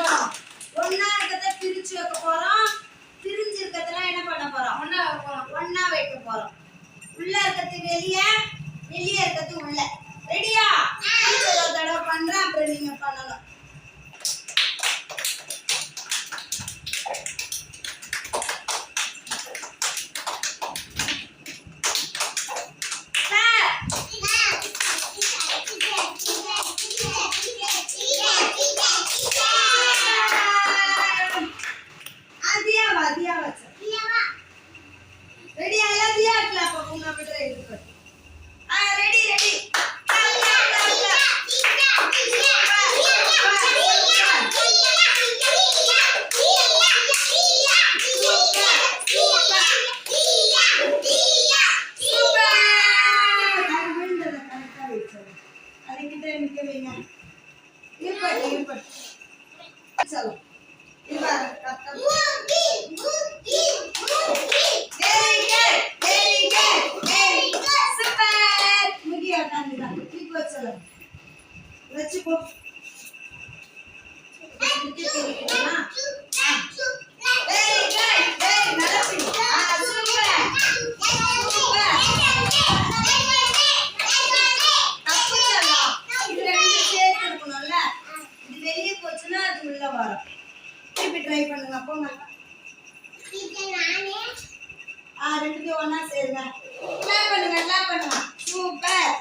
போறோம்? ஒண்ணா இருக்கத பிரிச்சு வைக்க போறோம். பிரிஞ்சு இருக்கதெல்லாம் என்ன பண்ண போறோம்? ஒண்ணா வைக்க போறோம். உள்ள இருக்கிறது வெளியே, வெளியே இருக்கிறது உள்ள. ரெடியா? ஒரு தடவை பண்றேன், அப்புறம் நீங்க பண்ணணும். ட்ரை பண்ணுங்க. போங்க. ரெண்டுத்தையும் ஒண்ணா சேருங்க. கிளாப் பண்ணுங்க, கிளாப் பண்ணுங்க. சூப்பர்.